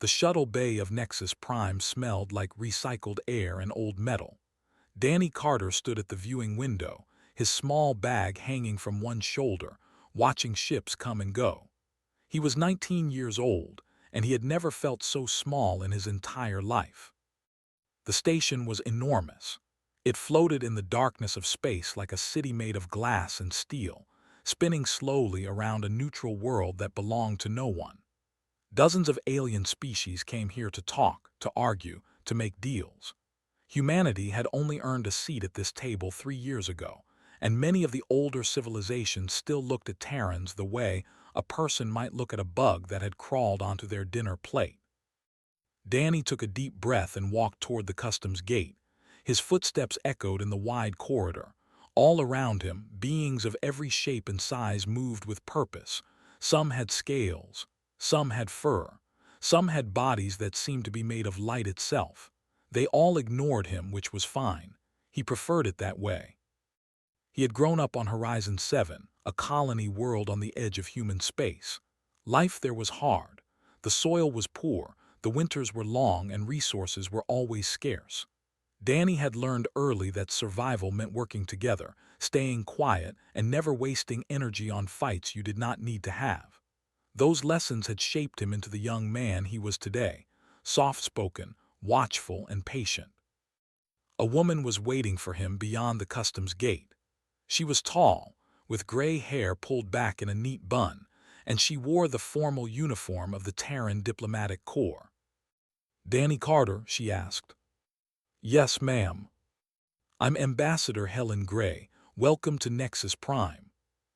The shuttle bay of Nexus Prime smelled like recycled air and old metal. Danny Carter stood at the viewing window, his small bag hanging from one shoulder, watching ships come and go. He was 19 years old, and he had never felt so small in his entire life. The station was enormous. It floated in the darkness of space like a city made of glass and steel, spinning slowly around a neutral world that belonged to no one. Dozens of alien species came here to talk, to argue, to make deals. Humanity had only earned a seat at this table 3 years ago, and many of the older civilizations still looked at Terrans the way a person might look at a bug that had crawled onto their dinner plate. Danny took a deep breath and walked toward the customs gate. His footsteps echoed in the wide corridor. All around him, beings of every shape and size moved with purpose. Some had scales, some had fur, some had bodies that seemed to be made of light itself. They all ignored him, which was fine. He preferred it that way. He had grown up on Horizon 7, a colony world on the edge of human space. Life there was hard. The soil was poor, the winters were long, and resources were always scarce. Danny had learned early that survival meant working together, staying quiet, and never wasting energy on fights you did not need to have. Those lessons had shaped him into the young man he was today, soft-spoken, watchful, and patient. A woman was waiting for him beyond the customs gate. She was tall, with gray hair pulled back in a neat bun, and she wore the formal uniform of the Terran Diplomatic Corps. "Danny Carter?" she asked. "Yes, ma'am." "I'm Ambassador Helen Gray. Welcome to Nexus Prime."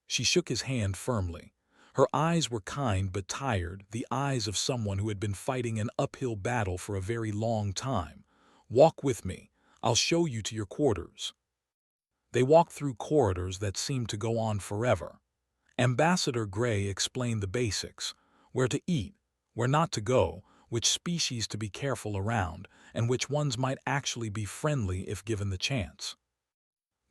She shook his hand firmly. Her eyes were kind but tired, the eyes of someone who had been fighting an uphill battle for a very long time. "Walk with me. I'll show you to your quarters." They walked through corridors that seemed to go on forever. Ambassador Gray explained the basics: where to eat, where not to go, which species to be careful around, and which ones might actually be friendly if given the chance.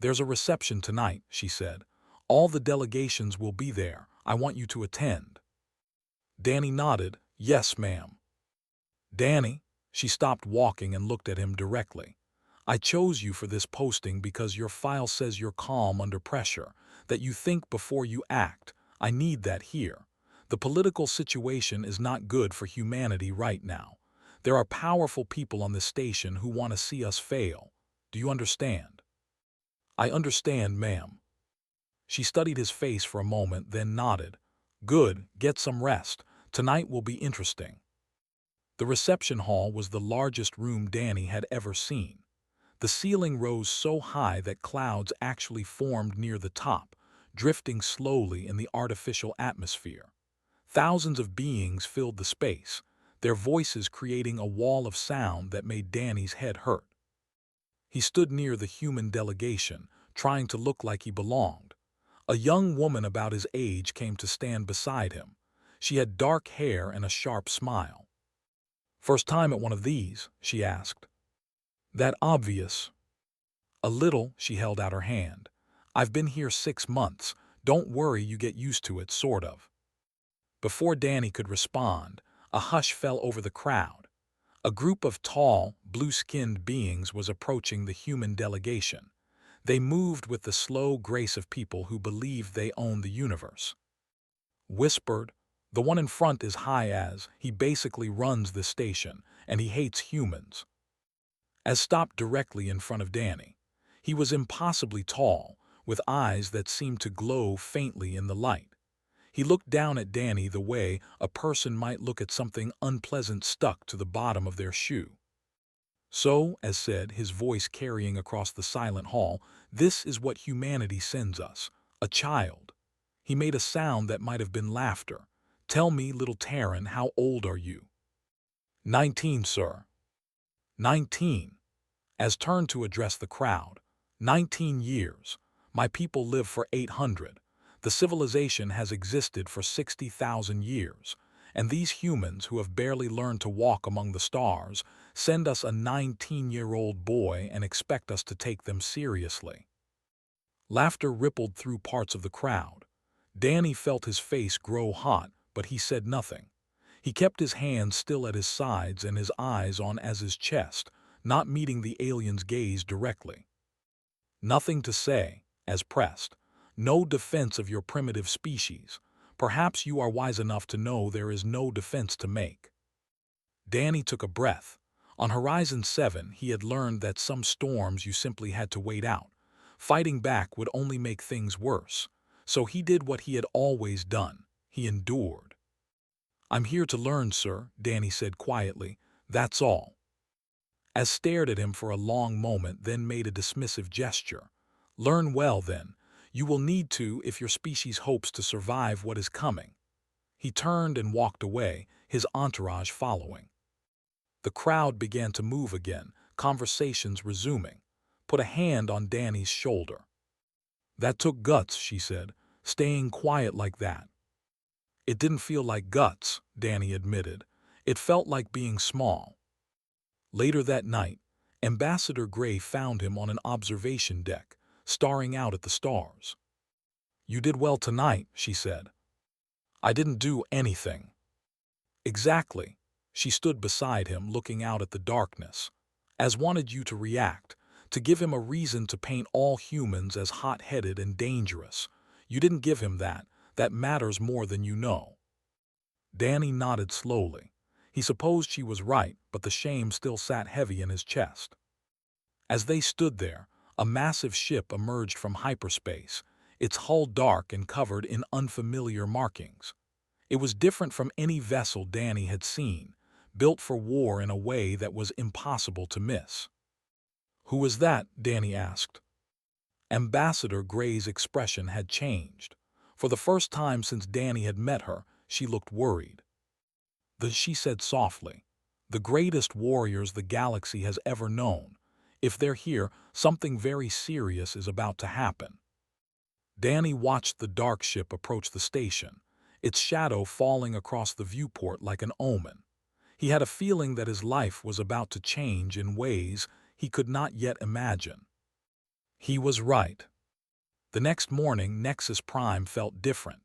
"There's a reception tonight," she said. "All the delegations will be there. I want you to attend." Danny nodded. "Yes, ma'am." "Danny," she stopped walking and looked at him directly. "I chose you for this posting because your file says you're calm under pressure, that you think before you act. I need that here. The political situation is not good for humanity right now. There are powerful people on this station who want to see us fail. Do you understand?" "I understand, ma'am." She studied his face for a moment, then nodded. "Good, get some rest. Tonight will be interesting." The reception hall was the largest room Danny had ever seen. The ceiling rose so high that clouds actually formed near the top, drifting slowly in the artificial atmosphere. Thousands of beings filled the space, their voices creating a wall of sound that made Danny's head hurt. He stood near the human delegation, trying to look like he belonged. A young woman about his age came to stand beside him. She had dark hair and a sharp smile. "First time at one of these?" she asked. "That obvious?" "A little." She held out her hand. "I've been here 6 months. Don't worry, you get used to it, sort of." Before Danny could respond, a hush fell over the crowd. A group of tall, blue-skinned beings was approaching the human delegation. They moved with the slow grace of people who believe they own the universe. Whispered, "The one in front is high as, he basically runs this station, and he hates humans." As stopped directly in front of Danny. He was impossibly tall, with eyes that seemed to glow faintly in the light. He looked down at Danny the way a person might look at something unpleasant stuck to the bottom of their shoe. "So," as said, his voice carrying across the silent hall, "this is what humanity sends us, a child." He made a sound that might have been laughter. "Tell me, little Terran, how old are you?" "19, sir." "19." As turned to address the crowd. 19 years. My people live for 800. The civilization has existed for 60,000 years, and these humans who have barely learned to walk among the stars send us a 19-year-old boy and expect us to take them seriously. Laughter rippled through parts of the crowd. Danny felt his face grow hot, but he said nothing. He kept his hands still at his sides and his eyes on his chest, not meeting the alien's gaze directly. Nothing to say, as pressed. No defense of your primitive species. Perhaps you are wise enough to know there is no defense to make. Danny took a breath. On Horizon 7, he had learned that some storms you simply had to wait out. Fighting back would only make things worse. So he did what he had always done. He endured. "I'm here to learn, sir," Danny said quietly. "That's all." As stared at him for a long moment, then made a dismissive gesture. "Learn well, then. You will need to if your species hopes to survive what is coming." He turned and walked away, his entourage following. The crowd began to move again, conversations resuming. Put a hand on Danny's shoulder. "That took guts," she said, "staying quiet like that." "It didn't feel like guts," Danny admitted. "It felt like being small." Later that night, Ambassador Gray found him on an observation deck, staring out at the stars. "You did well tonight," she said. "I didn't do anything." "Exactly." She stood beside him, looking out at the darkness. "As wanted you to react, to give him a reason to paint all humans as hot-headed and dangerous. You didn't give him that. That matters more than you know." Danny nodded slowly. He supposed she was right, but the shame still sat heavy in his chest. As they stood there, a massive ship emerged from hyperspace, its hull dark and covered in unfamiliar markings. It was different from any vessel Danny had seen, built for war in a way that was impossible to miss. "Who was that?" Danny asked. Ambassador Gray's expression had changed. For the first time since Danny had met her, she looked worried. She said softly, "The greatest warriors the galaxy has ever known. If they're here, something very serious is about to happen." Danny watched the dark ship approach the station, its shadow falling across the viewport like an omen. He had a feeling that his life was about to change in ways he could not yet imagine. He was right. The next morning, Nexus Prime felt different.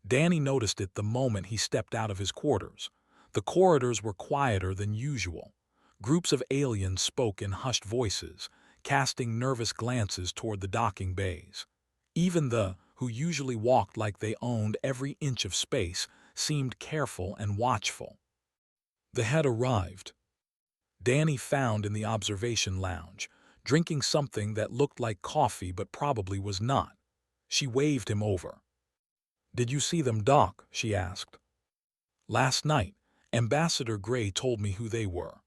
Danny noticed it the moment he stepped out of his quarters. The corridors were quieter than usual. Groups of aliens spoke in hushed voices, casting nervous glances toward the docking bays. Even who usually walked like they owned every inch of space, seemed careful and watchful. They had arrived. Danny found in the observation lounge, drinking something that looked like coffee but probably was not. She waved him over. "Did you see them dock?" she asked. "Last night, Ambassador Gray told me who they were."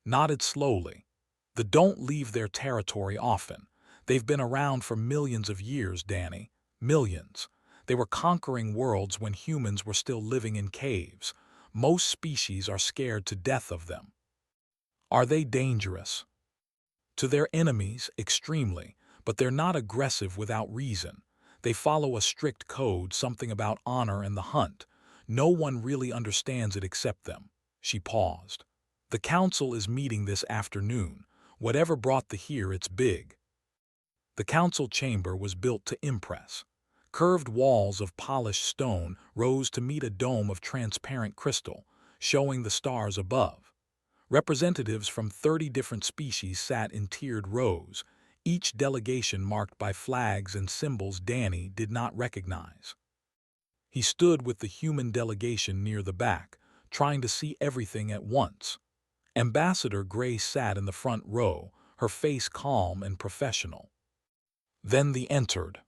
Nodded slowly. "They don't leave their territory often. They've been around for millions of years, Danny. Millions. They were conquering worlds when humans were still living in caves. Most species are scared to death of them." "Are they dangerous?" "To their enemies, extremely, but they're not aggressive without reason. They follow a strict code, something about honor and the hunt. No one really understands it except them." She paused. "The council is meeting this afternoon. Whatever brought the here, it's big." The council chamber was built to impress. Curved walls of polished stone rose to meet a dome of transparent crystal, showing the stars above. Representatives from 30 different species sat in tiered rows, each delegation marked by flags and symbols Danny did not recognize. He stood with the human delegation near the back, trying to see everything at once. Ambassador Gray sat in the front row, her face calm and professional. Then they entered.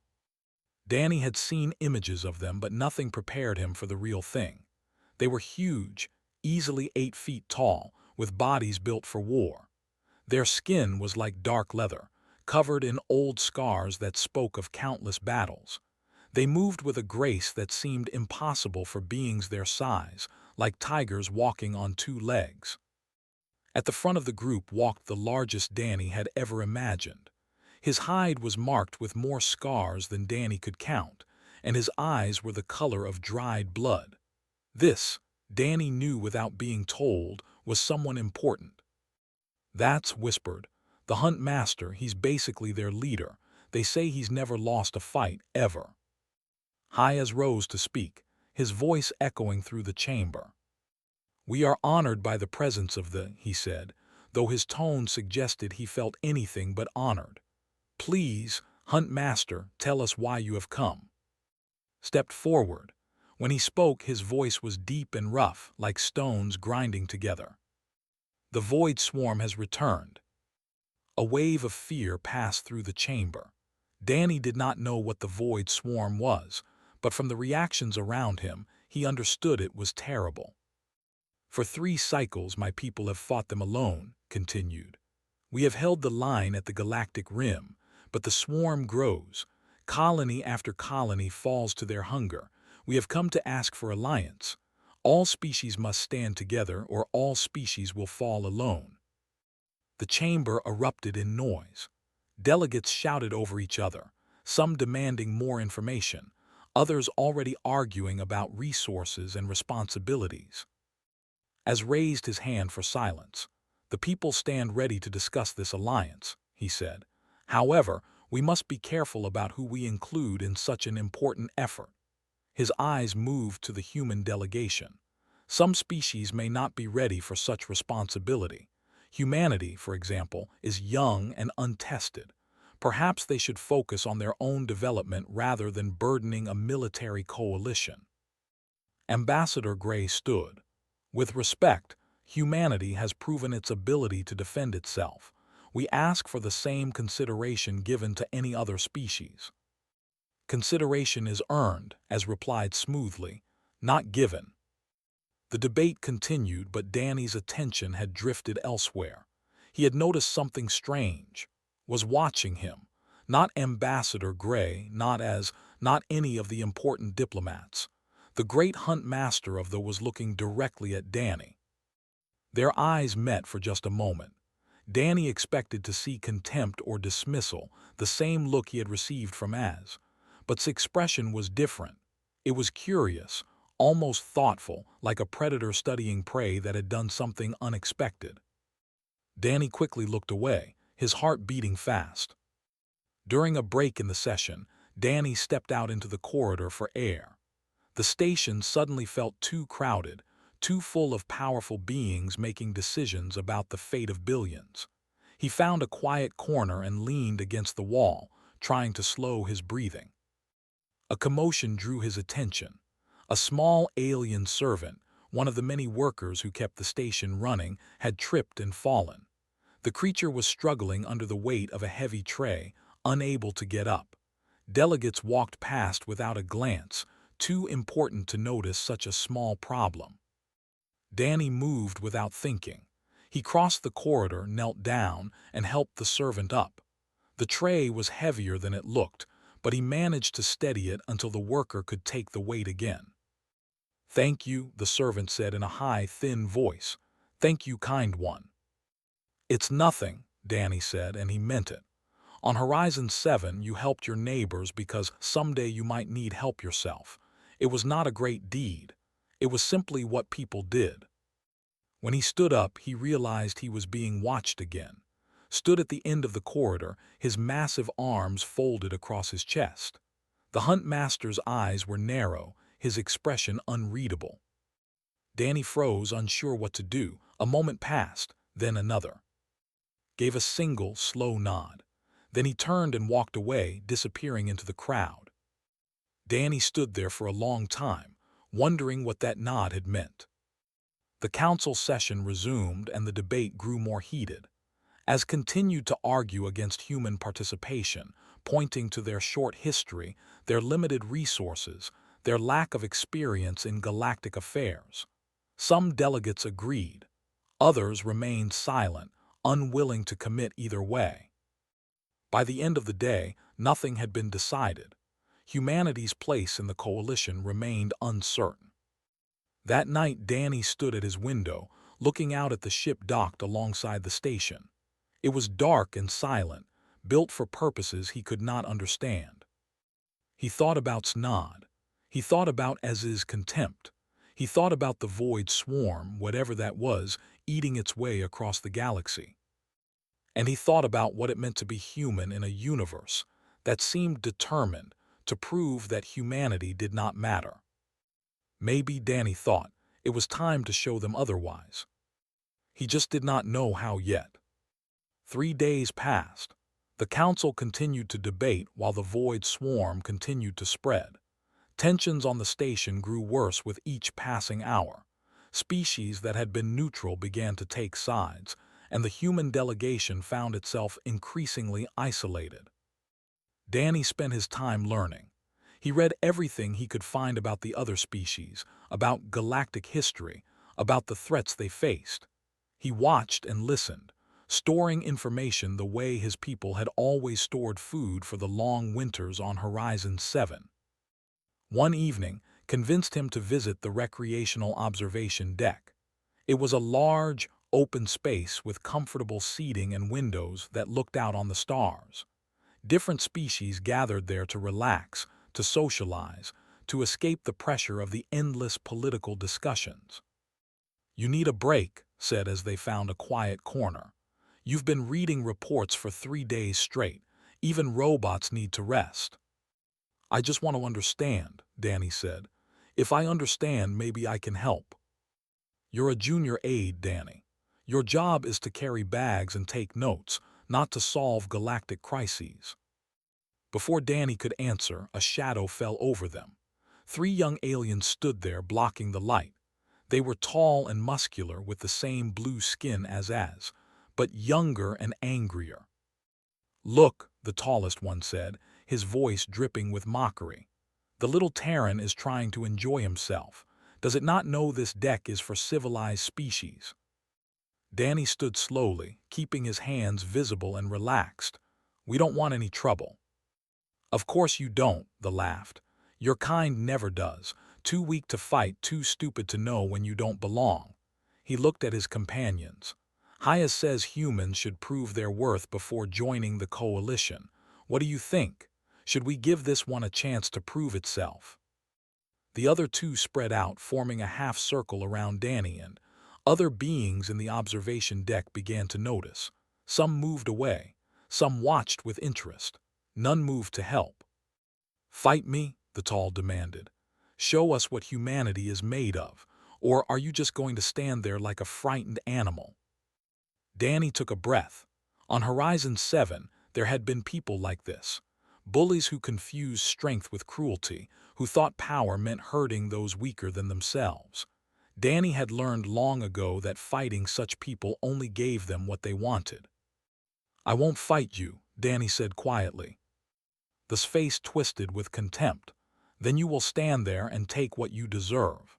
Danny had seen images of them, but nothing prepared him for the real thing. They were huge, easily 8 feet tall, with bodies built for war. Their skin was like dark leather, covered in old scars that spoke of countless battles. They moved with a grace that seemed impossible for beings their size, like tigers walking on 2 legs. At the front of the group walked the largest Danny had ever imagined. His hide was marked with more scars than Danny could count, and his eyes were the color of dried blood. This, Danny knew without being told, was someone important. "That's," whispered, "the Hunt Master. He's basically their leader. They say he's never lost a fight, ever." Hayes rose to speak, his voice echoing through the chamber. "We are honored by the presence of the," he said, though his tone suggested he felt anything but honored. "Please, Hunt Master, tell us why you have come." Stepped forward. When he spoke, his voice was deep and rough, like stones grinding together. "The Void Swarm has returned." A wave of fear passed through the chamber. Danny did not know what the Void Swarm was, but from the reactions around him, he understood it was terrible. "For 3 cycles my people have fought them alone," continued. "We have held the line at the galactic rim, but the swarm grows. Colony after colony falls to their hunger. We have come to ask for alliance. All species must stand together or all species will fall alone." The chamber erupted in noise. Delegates shouted over each other, some demanding more information, others already arguing about resources and responsibilities. As raised his hand for silence, "The people stand ready to discuss this alliance," he said. "However, we must be careful about who we include in such an important effort." His eyes moved to the human delegation. "Some species may not be ready for such responsibility. Humanity, for example, is young and untested. Perhaps they should focus on their own development rather than burdening a military coalition." Ambassador Gray stood. "With respect, humanity has proven its ability to defend itself. We ask for the same consideration given to any other species." "Consideration is earned," as replied smoothly, "not given." The debate continued, but Danny's attention had drifted elsewhere. He had noticed something strange, was watching him. Not Ambassador Gray, not any of the important diplomats. The great Hunt Master of the was looking directly at Danny. Their eyes met for just a moment. Danny expected to see contempt or dismissal, the same look he had received from Az. But its expression was different. It was curious, almost thoughtful, like a predator studying prey that had done something unexpected. Danny quickly looked away, his heart beating fast. During a break in the session, Danny stepped out into the corridor for air. The station suddenly felt too crowded, too full of powerful beings making decisions about the fate of billions. He found a quiet corner and leaned against the wall, trying to slow his breathing. A commotion drew his attention. A small alien servant, one of the many workers who kept the station running, had tripped and fallen. The creature was struggling under the weight of a heavy tray, unable to get up. Delegates walked past without a glance, too important to notice such a small problem. Danny moved without thinking. He crossed the corridor, knelt down, and helped the servant up. The tray was heavier than it looked, but he managed to steady it until the worker could take the weight again. "Thank you," the servant said in a high, thin voice. "Thank you, kind one." "It's nothing," Danny said, and he meant it. "On Horizon 7, you helped your neighbors because someday you might need help yourself. It was not a great deed. It was simply what people did." When he stood up, he realized he was being watched again. Stood at the end of the corridor, his massive arms folded across his chest. The Hunt Master's eyes were narrow, his expression unreadable. Danny froze, unsure what to do. A moment passed, then another. Gave a single, slow nod. Then he turned and walked away, disappearing into the crowd. Danny stood there for a long time, wondering what that nod had meant. The council session resumed and the debate grew more heated. Az continued to argue against human participation, pointing to their short history, their limited resources, their lack of experience in galactic affairs. Some delegates agreed. Others remained silent, unwilling to commit either way. By the end of the day, nothing had been decided. Humanity's place in the coalition remained uncertain. That night, Danny stood at his window, looking out at the ship docked alongside the station. It was dark and silent, built for purposes he could not understand. He thought about Snod. He thought about Az's contempt. He thought about the Void Swarm, whatever that was, eating its way across the galaxy. And he thought about what it meant to be human in a universe that seemed determined to prove that humanity did not matter. Maybe, Danny thought, It was time to show them otherwise. He just did not know how yet. 3 days passed. The council continued to debate while the void swarm continued to spread. Tensions on the station grew worse with each passing hour. Species that had been neutral began to take sides, and the human delegation found itself increasingly isolated. Danny spent his time learning. He read everything he could find about the other species, about galactic history, about the threats they faced. He watched and listened, storing information the way his people had always stored food for the long winters on Horizon 7. One evening convinced him to visit the recreational observation deck. It was a large, open space with comfortable seating and windows that looked out on the stars. Different species gathered there to relax, to socialize, to escape the pressure of the endless political discussions. "You need a break," said as they found a quiet corner. "You've been reading reports for 3 days straight. Even robots need to rest." "I just want to understand," Danny said. "If I understand, maybe I can help." "You're a junior aide, Danny. Your job is to carry bags and take notes, not to solve galactic crises." Before Danny could answer, a shadow fell over them. 3 young aliens stood there blocking the light. They were tall and muscular with the same blue skin as Az, but younger and angrier. "Look," the tallest one said, his voice dripping with mockery. "The little Terran is trying to enjoy himself. Does it not know this deck is for civilized species?" Danny stood slowly, keeping his hands visible and relaxed. "We don't want any trouble." "Of course you don't," they laughed. "Your kind never does. Too weak to fight, too stupid to know when you don't belong." He looked at his companions. "Hayes says humans should prove their worth before joining the coalition. What do you think? Should we give this one a chance to prove itself?" The other 2 spread out, forming a half circle around Danny, and other beings in the observation deck began to notice. Some moved away. Some watched with interest. None moved to help. "Fight me?" the tall demanded. "Show us what humanity is made of, or are you just going to stand there like a frightened animal?" Danny took a breath. On Horizon 7, there had been people like this. Bullies who confused strength with cruelty, who thought power meant hurting those weaker than themselves. Danny had learned long ago that fighting such people only gave them what they wanted. "I won't fight you," Danny said quietly. The face twisted with contempt. "Then you will stand there and take what you deserve."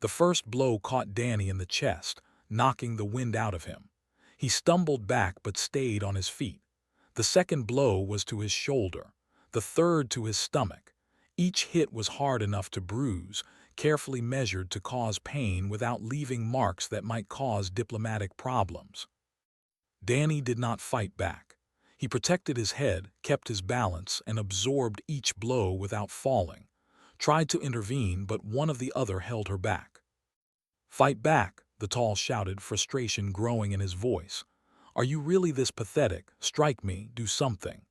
The first blow caught Danny in the chest, knocking the wind out of him. He stumbled back but stayed on his feet. The second blow was to his shoulder, the third to his stomach. Each hit was hard enough to bruise, carefully measured to cause pain without leaving marks that might cause diplomatic problems. Danny did not fight back. He protected his head, kept his balance, and absorbed each blow without falling. Tried to intervene, but one of the other held her back. "Fight back," the tall shouted, frustration growing in his voice. "Are you really this pathetic? Strike me, do something."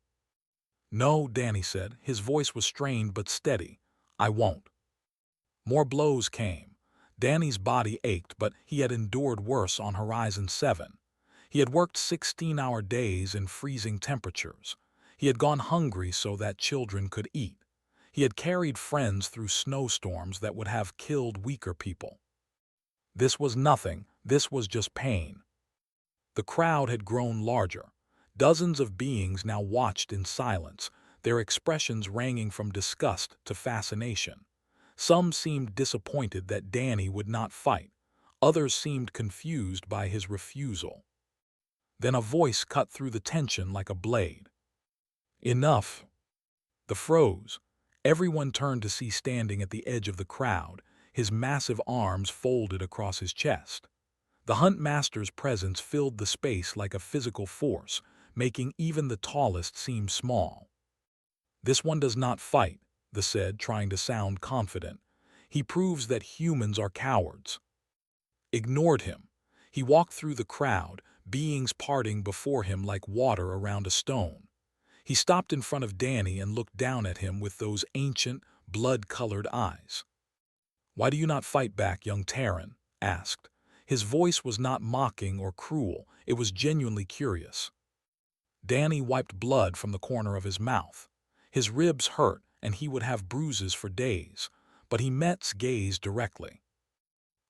"No," Danny said. His voice was strained but steady. "I won't." More blows came. Danny's body ached, but he had endured worse on Horizon 7. He had worked 16-hour days in freezing temperatures. He had gone hungry so that children could eat. He had carried friends through snowstorms that would have killed weaker people. This was nothing. This was just pain. The crowd had grown larger. Dozens of beings now watched in silence, their expressions ranging from disgust to fascination. Some seemed disappointed that Danny would not fight. Others seemed confused by his refusal. Then a voice cut through the tension like a blade. "Enough." The froze. Everyone turned to see standing at the edge of the crowd, his massive arms folded across his chest. The Hunt Master's presence filled the space like a physical force, making even the tallest seem small. "This one does not fight," they said, trying to sound confident. "He proves that humans are cowards." Ignored him. He walked through the crowd, beings parting before him like water around a stone. He stopped in front of Danny and looked down at him with those ancient, blood-colored eyes. "Why do you not fight back, young Terran?" asked. His voice was not mocking or cruel, it was genuinely curious. Danny wiped blood from the corner of his mouth. His ribs hurt, and he would have bruises for days, but he met's gaze directly.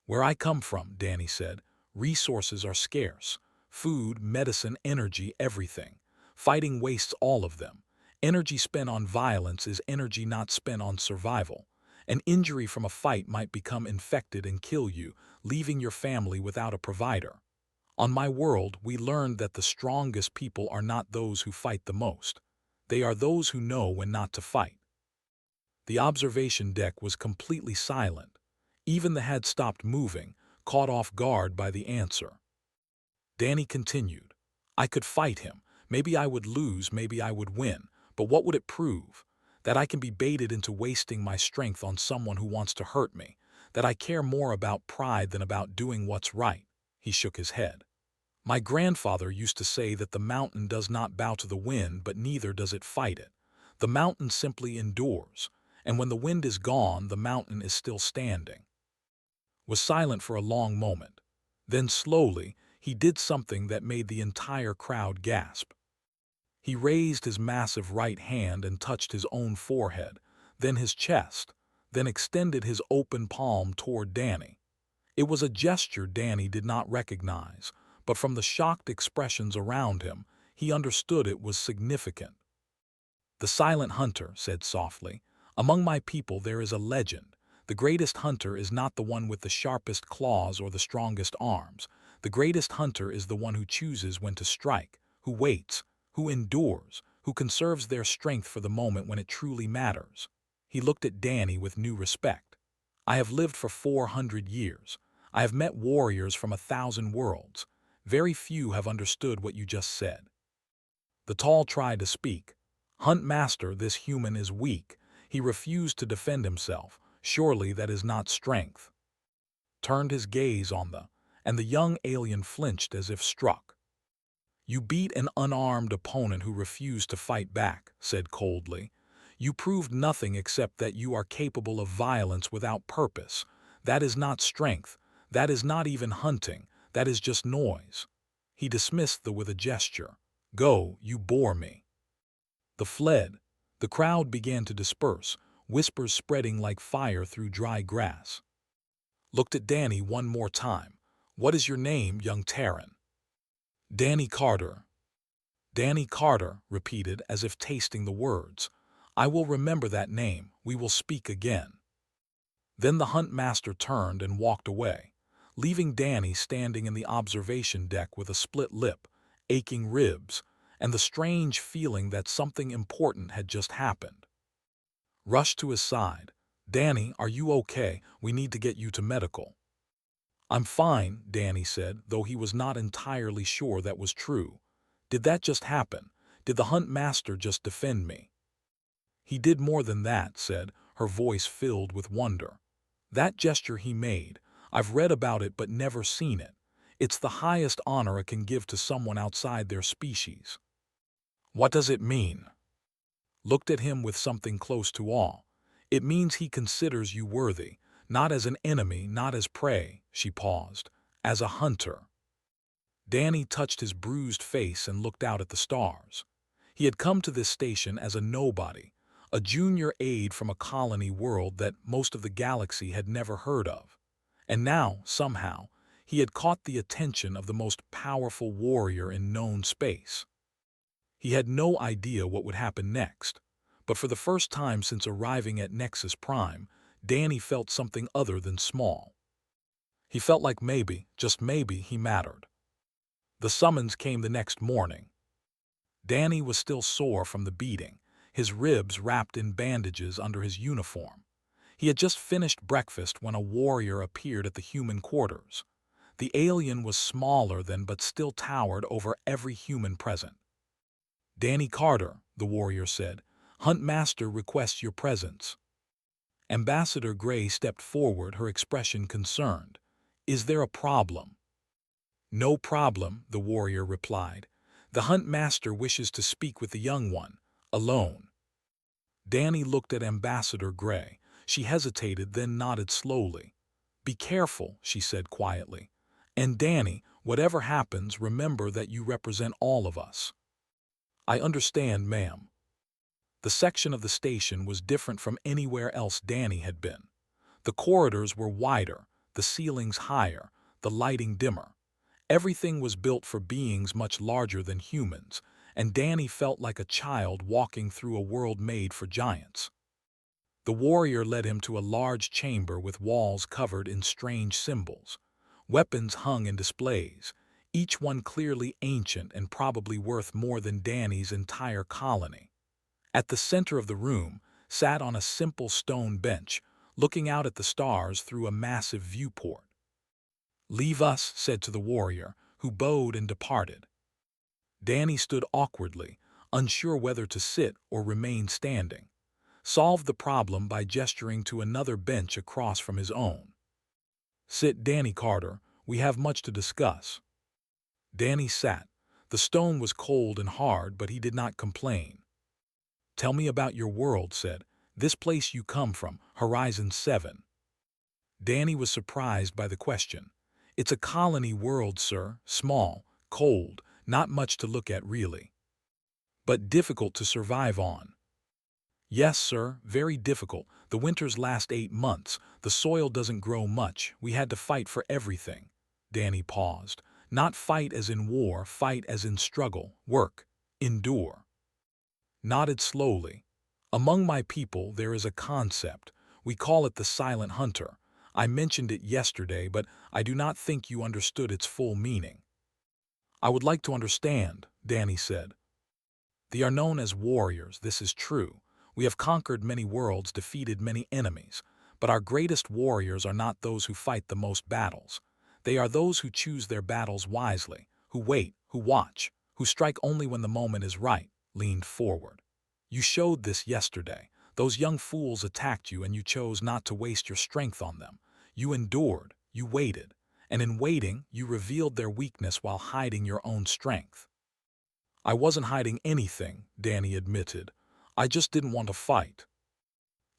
"Where I come from," Danny said, "resources are scarce. Food, medicine, energy, everything. Fighting wastes all of them. Energy spent on violence is energy not spent on survival. An injury from a fight might become infected and kill you, leaving your family without a provider. On my world, we learned that the strongest people are not those who fight the most. They are those who know when not to fight." The observation deck was completely silent. Even the head stopped moving, caught off guard by the answer. Danny continued, "I could fight him. Maybe I would lose, maybe I would win. But what would it prove? That I can be baited into wasting my strength on someone who wants to hurt me. That I care more about pride than about doing what's right." He shook his head. "My grandfather used to say that the mountain does not bow to the wind, but neither does it fight it. The mountain simply endures, and when the wind is gone, the mountain is still standing." Was silent for a long moment. Then slowly, he did something that made the entire crowd gasp. He raised his massive right hand and touched his own forehead, then his chest, then extended his open palm toward Danny. It was a gesture Danny did not recognize, but from the shocked expressions around him, he understood it was significant. "The Silent Hunter," said softly, "among my people there is a legend. The greatest hunter is not the one with the sharpest claws or the strongest arms. The greatest hunter is the one who chooses when to strike, who waits, who endures, who conserves their strength for the moment when it truly matters." He looked at Danny with new respect. "I have lived for 400 years. I have met warriors from 1,000 worlds. Very few have understood what you just said." The tall tried to speak. "Hunt Master, this human is weak. He refused to defend himself. Surely that is not strength." Turned his gaze on and the young alien flinched as if struck. "You beat an unarmed opponent who refused to fight back," said coldly. "You proved nothing except that you are capable of violence without purpose. That is not strength. That is not even hunting. That is just noise." He dismissed with a gesture. "Go, you bore me." The fled. The crowd began to disperse, whispers spreading like fire through dry grass. Looked at Danny one more time. "What is your name, young Terran?" "Danny Carter." "Danny Carter," repeated as if tasting the words. "I will remember that name. We will speak again." Then the Hunt Master turned and walked away, leaving Danny standing in the observation deck with a split lip, aching ribs, and the strange feeling that something important had just happened. Rushed to his side. "Danny, are you okay? We need to get you to medical." "I'm fine," Danny said, though he was not entirely sure that was true. "Did that just happen? Did the Hunt Master just defend me?" "He did more than that," said, her voice filled with wonder. "That gesture he made, I've read about it but never seen it. It's the highest honor it can give to someone outside their species." "What does it mean?" Looked at him with something close to awe. "It means he considers you worthy, not as an enemy, not as prey," she paused, "as a hunter." Danny touched his bruised face and looked out at the stars. He had come to this station as a nobody, a junior aide from a colony world that most of the galaxy had never heard of. And now, somehow, he had caught the attention of the most powerful warrior in known space. He had no idea what would happen next, but for the first time since arriving at Nexus Prime, Danny felt something other than small. He felt like maybe, just maybe, he mattered. The summons came the next morning. Danny was still sore from the beating, his ribs wrapped in bandages under his uniform. He had just finished breakfast when a warrior appeared at the human quarters. The alien was smaller than but still towered over every human present. "Danny Carter," the warrior said, "Hunt Master requests your presence." Ambassador Gray stepped forward, her expression concerned. "Is there a problem?" "No problem," the warrior replied. "The Hunt Master wishes to speak with the young one, alone." Danny looked at Ambassador Gray. She hesitated, then nodded slowly. "Be careful," she said quietly. "And Danny, whatever happens, remember that you represent all of us." "I understand, ma'am." The section of the station was different from anywhere else Danny had been. The corridors were wider, the ceilings higher, the lighting dimmer. Everything was built for beings much larger than humans, and Danny felt like a child walking through a world made for giants. The warrior led him to a large chamber with walls covered in strange symbols. Weapons hung in displays, each one clearly ancient and probably worth more than Danny's entire colony. At the center of the room, sat on a simple stone bench, looking out at the stars through a massive viewport. "Leave us," said to the warrior, who bowed and departed. Danny stood awkwardly, unsure whether to sit or remain standing. Solved the problem by gesturing to another bench across from his own. "Sit, Danny Carter, we have much to discuss." Danny sat. The stone was cold and hard, but he did not complain. "Tell me about your world," said. "This place you come from, Horizon 7. Danny was surprised by the question. "It's a colony world, sir, small, cold, not much to look at really. But difficult to survive on." "Yes, sir, very difficult. The winters last 8 months. The soil doesn't grow much. We had to fight for everything." Danny paused. "Not fight as in war, fight as in struggle, work, endure." Nodded slowly. "Among my people there is a concept. We call it the silent hunter. I mentioned it yesterday, but I do not think you understood its full meaning." "I would like to understand," Danny said. "They are known as warriors, this is true. We have conquered many worlds, defeated many enemies. But our greatest warriors are not those who fight the most battles. They are those who choose their battles wisely, who wait, who watch, who strike only when the moment is right." Leaned forward. "You showed this yesterday. Those young fools attacked you and you chose not to waste your strength on them. You endured, you waited, and in waiting you revealed their weakness while hiding your own strength." "I wasn't hiding anything," Danny admitted. "I just didn't want to fight."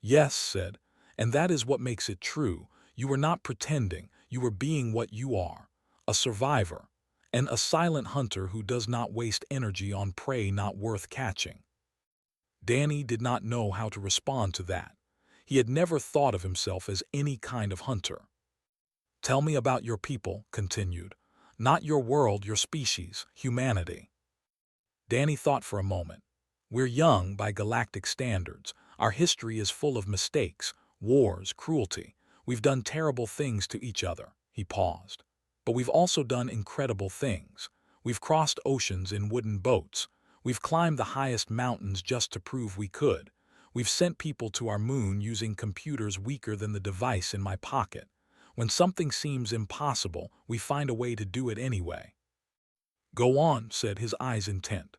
"Yes," said, "and that is what makes it true. You were not pretending, you were being what you are, a survivor, and a silent hunter who does not waste energy on prey not worth catching." Danny did not know how to respond to that. He had never thought of himself as any kind of hunter. "Tell me about your people," continued. "Not your world, your species, humanity." Danny thought for a moment. "We're young by galactic standards. Our history is full of mistakes, wars, cruelty. We've done terrible things to each other." He paused. "But we've also done incredible things. We've crossed oceans in wooden boats. We've climbed the highest mountains just to prove we could. We've sent people to our moon using computers weaker than the device in my pocket. When something seems impossible, we find a way to do it anyway." "Go on," said, his eyes intent.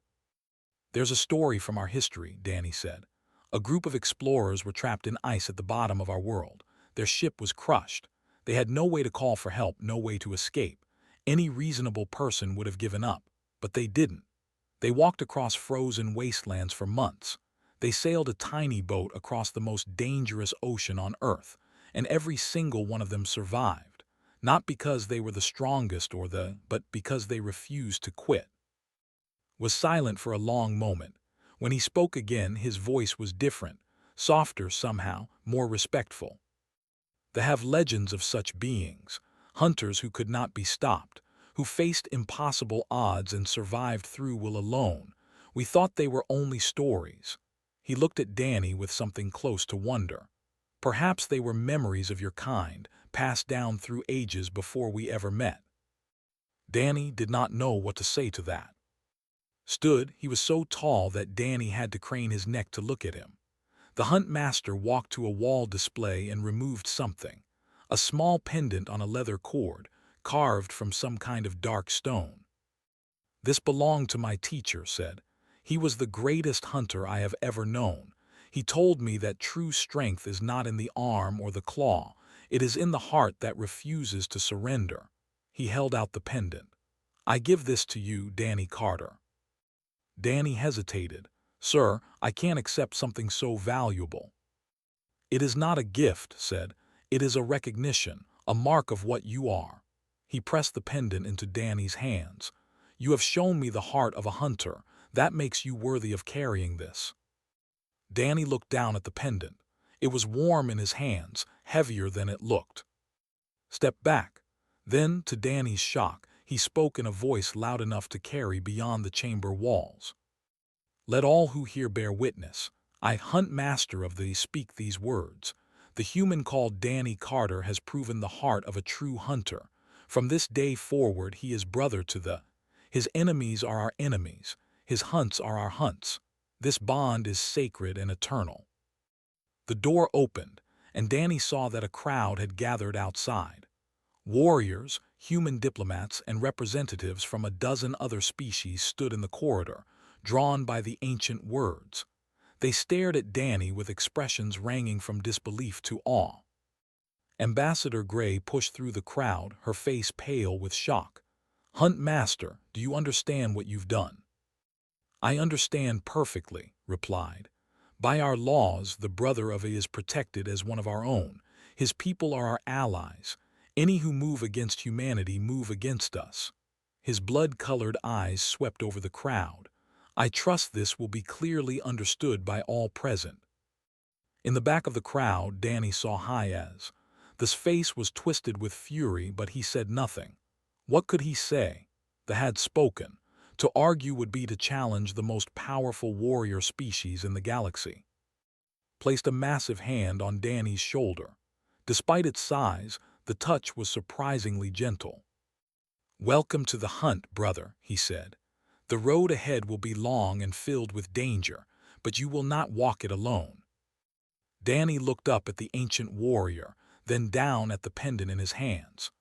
"There's a story from our history," Danny said. "A group of explorers were trapped in ice at the bottom of our world. Their ship was crushed. They had no way to call for help, no way to escape. Any reasonable person would have given up, but they didn't. They walked across frozen wastelands for months. They sailed a tiny boat across the most dangerous ocean on Earth, and every single one of them survived. Not because they were the strongest but because they refused to quit." Was silent for a long moment. When he spoke again, his voice was different, softer somehow, more respectful. "They have legends of such beings, hunters who could not be stopped, who faced impossible odds and survived through will alone. We thought they were only stories." He looked at Danny with something close to wonder. "Perhaps they were memories of your kind, passed down through ages before we ever met." Danny did not know what to say to that. He was so tall that Danny had to crane his neck to look at him. The hunt master walked to a wall display and removed something. A small pendant on a leather cord, carved from some kind of dark stone. "This belonged to my teacher," said. "He was the greatest hunter I have ever known. He told me that true strength is not in the arm or the claw, it is in the heart that refuses to surrender." He held out the pendant. "I give this to you, Danny Carter." Danny hesitated. "Sir, I can't accept something so valuable." "It is not a gift," said. "It is a recognition, a mark of what you are." He pressed the pendant into Danny's hands. "You have shown me the heart of a hunter. That makes you worthy of carrying this." Danny looked down at the pendant. It was warm in his hands, heavier than it looked. "Step back." Then, to Danny's shock, he spoke in a voice loud enough to carry beyond the chamber walls. "Let all who hear bear witness. I, Hunt Master of these, speak these words. The human called Danny Carter has proven the heart of a true hunter. From this day forward he is brother to the. His enemies are our enemies. His hunts are our hunts. This bond is sacred and eternal." The door opened, and Danny saw that a crowd had gathered outside. Warriors, human diplomats, and representatives from a dozen other species stood in the corridor, drawn by the ancient words. They stared at Danny with expressions ranging from disbelief to awe. Ambassador Gray pushed through the crowd, her face pale with shock. "Hunt Master, do you understand what you've done?" "I understand perfectly," replied. "By our laws, the brother of A is protected as one of our own. His people are our allies. Any who move against humanity move against us." His blood-colored eyes swept over the crowd. "I trust this will be clearly understood by all present." In the back of the crowd, Danny saw Hayez. His face was twisted with fury, but he said nothing. What could he say? The had spoken. To argue would be to challenge the most powerful warrior species in the galaxy. Placed a massive hand on Danny's shoulder. Despite its size, the touch was surprisingly gentle. "Welcome to the hunt, brother," he said. "The road ahead will be long and filled with danger, but you will not walk it alone." Danny looked up at the ancient warrior, then down at the pendant in his hands.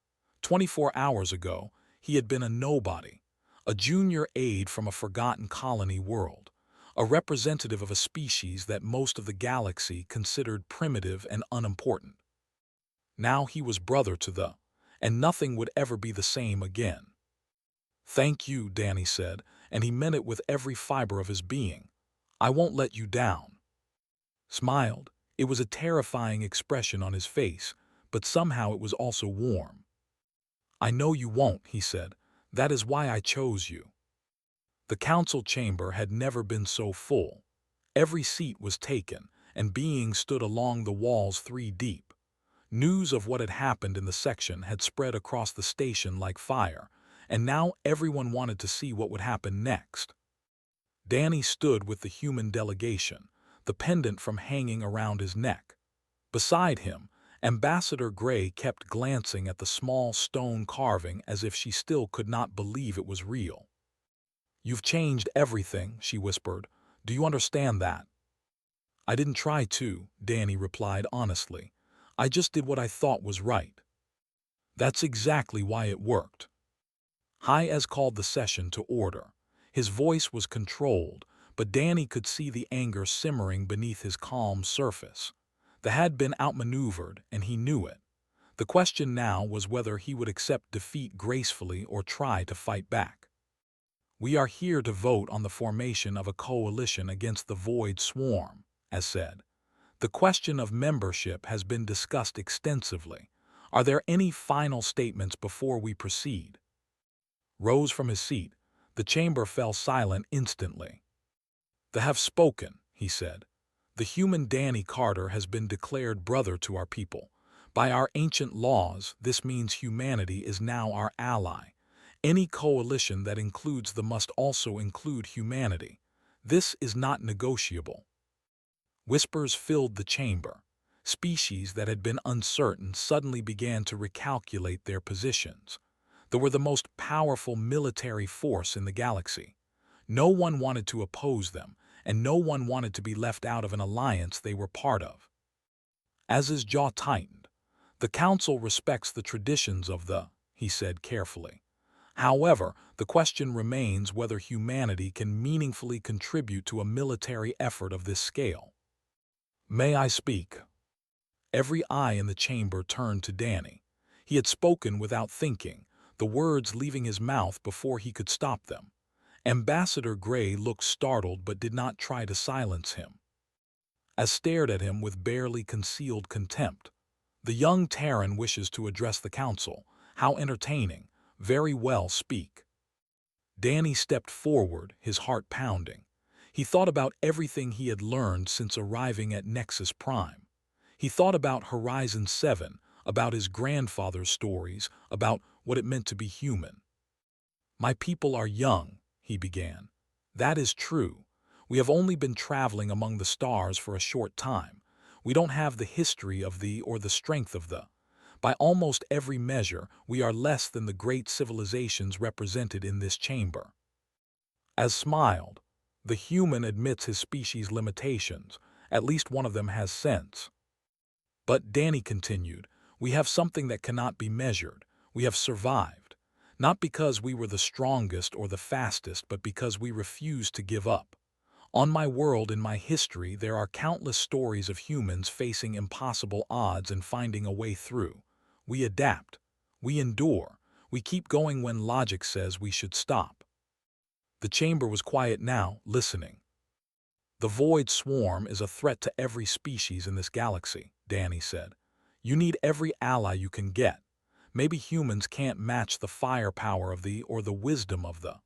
24 hours ago, he had been a nobody, a junior aide from a forgotten colony world, a representative of a species that most of the galaxy considered primitive and unimportant. Now he was brother to the, and nothing would ever be the same again. "Thank you," Danny said, and he meant it with every fiber of his being. "I won't let you down." Smiled. It was a terrifying expression on his face, but somehow it was also warm. "I know you won't," he said. "That is why I chose you." The council chamber had never been so full. Every seat was taken, and beings stood along the walls 3 deep. News of what had happened in the section had spread across the station like fire, and now everyone wanted to see what would happen next. Danny stood with the human delegation, the pendant from hanging around his neck. Beside him, Ambassador Gray kept glancing at the small stone carving as if she still could not believe it was real. "You've changed everything," she whispered. "Do you understand that?" "I didn't try to," Danny replied honestly. "I just did what I thought was right." "That's exactly why it worked." Hayez called the session to order. His voice was controlled, but Danny could see the anger simmering beneath his calm surface. They had been outmaneuvered, and he knew it. The question now was whether he would accept defeat gracefully or try to fight back. "We are here to vote on the formation of a coalition against the Void Swarm," as said. "The question of membership has been discussed extensively. Are there any final statements before we proceed?" Rose from his seat. The chamber fell silent instantly. "They have spoken," he said. "The human Danny Carter has been declared brother to our people. By our ancient laws, this means humanity is now our ally. Any coalition that includes them must also include humanity. This is not negotiable." Whispers filled the chamber. Species that had been uncertain suddenly began to recalculate their positions. They were the most powerful military force in the galaxy. No one wanted to oppose them, and no one wanted to be left out of an alliance they were part of. As his jaw tightened, "The Council respects the traditions of the," he said carefully. "However, the question remains whether humanity can meaningfully contribute to a military effort of this scale." "May I speak?" Every eye in the chamber turned to Danny. He had spoken without thinking, the words leaving his mouth before he could stop them. Ambassador Gray looked startled but did not try to silence him. as stared at him with barely concealed contempt. The young Terran wishes to address the council. How entertaining. Very well, speak. Danny stepped forward, his heart pounding. He thought about everything he had learned since arriving at Nexus Prime. He thought about Horizon 7, about his grandfather's stories, about what it meant to be human. My people are young, he began. That is true. We have only been traveling among the stars for a short time. We don't have the history of the or the strength of the. By almost every measure, we are less than the great civilizations represented in this chamber. As smiled, the human admits his species' limitations. At least one of them has sense. But Danny continued, we have something that cannot be measured. We have survived. Not because we were the strongest or the fastest, but because we refused to give up. On my world, in my history, there are countless stories of humans facing impossible odds and finding a way through. We adapt. We endure. We keep going when logic says we should stop. The chamber was quiet now, listening. The Void Swarm is a threat to every species in this galaxy, Danny said. You need every ally you can get. Maybe humans can't match the firepower of the or the wisdom of the,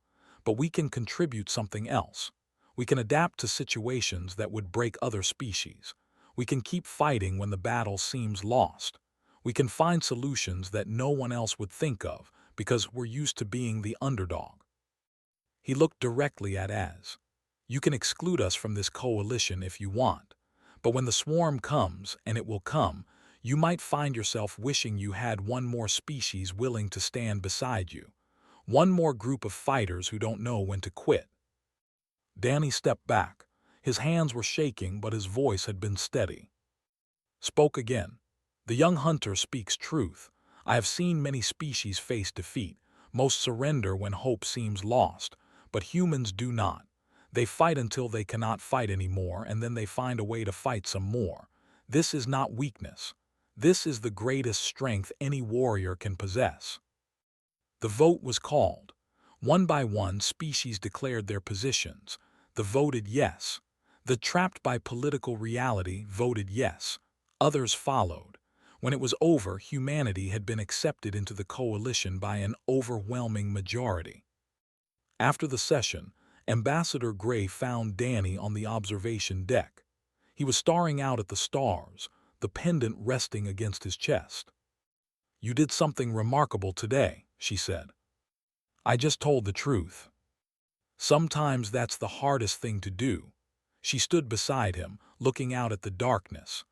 but we can contribute something else. We can adapt to situations that would break other species. We can keep fighting when the battle seems lost. We can find solutions that no one else would think of because we're used to being the underdog. He looked directly at Az. You can exclude us from this coalition if you want, but when the swarm comes, and it will come, you might find yourself wishing you had one more species willing to stand beside you. One more group of fighters who don't know when to quit. Danny stepped back. His hands were shaking, but his voice had been steady. Spoke again. The young hunter speaks truth. I have seen many species face defeat. Most surrender when hope seems lost, but humans do not. They fight until they cannot fight anymore, and then they find a way to fight some more. This is not weakness. This is the greatest strength any warrior can possess. The vote was called. One by one, species declared their positions. The voted yes. The trapped by political reality voted yes. Others followed. When it was over, humanity had been accepted into the coalition by an overwhelming majority. After the session, Ambassador Gray found Danny on the observation deck. He was staring out at the stars, the pendant resting against his chest. You did something remarkable today, she said. I just told the truth. Sometimes that's the hardest thing to do. She stood beside him, looking out at the darkness.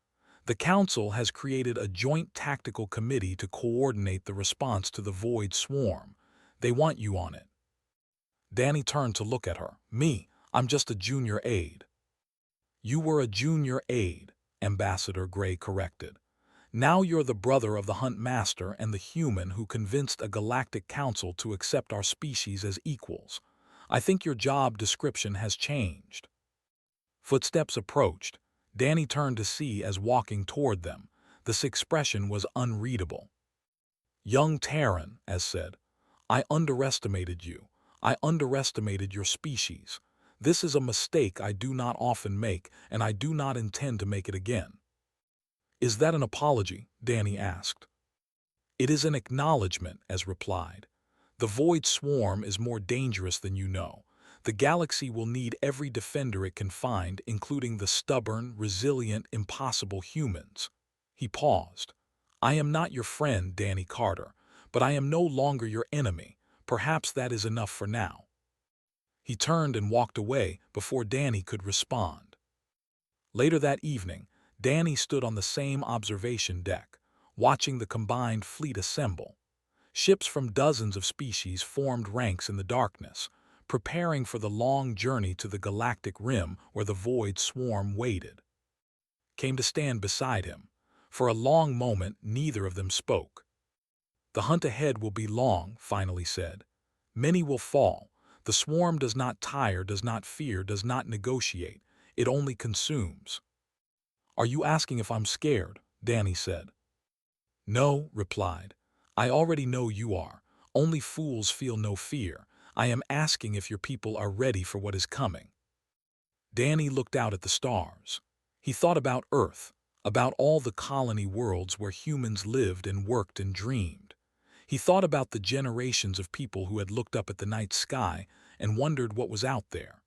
The Council has created a joint tactical committee to coordinate the response to the Void Swarm. They want you on it. Danny turned to look at her. Me, I'm just a junior aide. You were a junior aide, Ambassador Gray corrected. Now you're the brother of the Hunt Master and the human who convinced a galactic council to accept our species as equals. I think your job description has changed. Footsteps approached. Danny turned to see as walking toward them. This expression was unreadable. Young Terran, as said, I underestimated you. I underestimated your species. This is a mistake I do not often make, and I do not intend to make it again. Is that an apology? Danny asked. It is an acknowledgement, as replied. The Void Swarm is more dangerous than you know. The galaxy will need every defender it can find, including the stubborn, resilient, impossible humans. He paused. I am not your friend, Danny Carter, but I am no longer your enemy. Perhaps that is enough for now. He turned and walked away before Danny could respond. Later that evening, Danny stood on the same observation deck, watching the combined fleet assemble. Ships from dozens of species formed ranks in the darkness, preparing for the long journey to the galactic rim where the Void Swarm waited. Came to stand beside him. For a long moment, neither of them spoke. The hunt ahead will be long, finally said. Many will fall. The swarm does not tire, does not fear, does not negotiate. It only consumes. Are you asking if I'm scared? Danny said. No, replied. I already know you are. Only fools feel no fear. I am asking if your people are ready for what is coming. Danny looked out at the stars. He thought about Earth, about all the colony worlds where humans lived and worked and dreamed. He thought about the generations of people who had looked up at the night sky and wondered what was out there.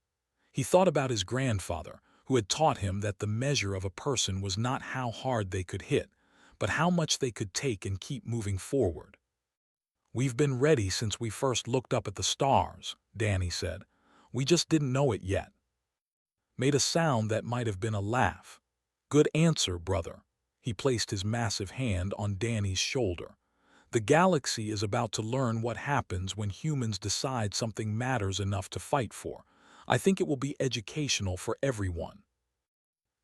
He thought about his grandfather, who had taught him that the measure of a person was not how hard they could hit, but how much they could take and keep moving forward. "We've been ready since we first looked up at the stars," Danny said. "We just didn't know it yet." Made a sound that might have been a laugh. "Good answer, brother." He placed his massive hand on Danny's shoulder. "The galaxy is about to learn what happens when humans decide something matters enough to fight for. I think it will be educational for everyone."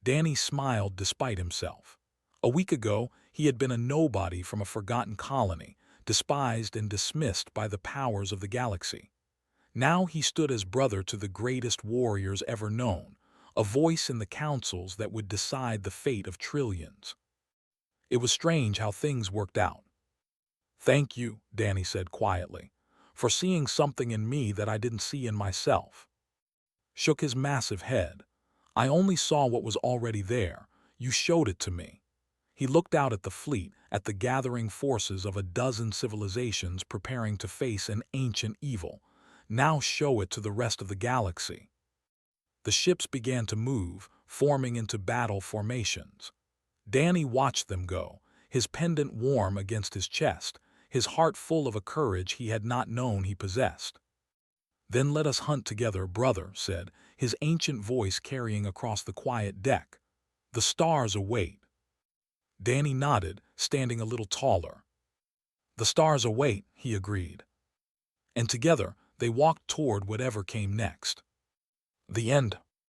Danny smiled despite himself. A week ago, he had been a nobody from a forgotten colony, despised and dismissed by the powers of the galaxy. Now he stood as brother to the greatest warriors ever known, a voice in the councils that would decide the fate of trillions. It was strange how things worked out. "Thank you," Danny said quietly, "for seeing something in me that I didn't see in myself." Shook his massive head. "I only saw what was already there. You showed it to me." He looked out at the fleet, at the gathering forces of a dozen civilizations preparing to face an ancient evil. "Now show it to the rest of the galaxy." The ships began to move, forming into battle formations. Danny watched them go, his pendant warm against his chest, his heart full of a courage he had not known he possessed. "Then let us hunt together, brother," said, his ancient voice carrying across the quiet deck. "The stars await." Danny nodded, standing a little taller. "The stars await," he agreed. And together they walked toward whatever came next. The end.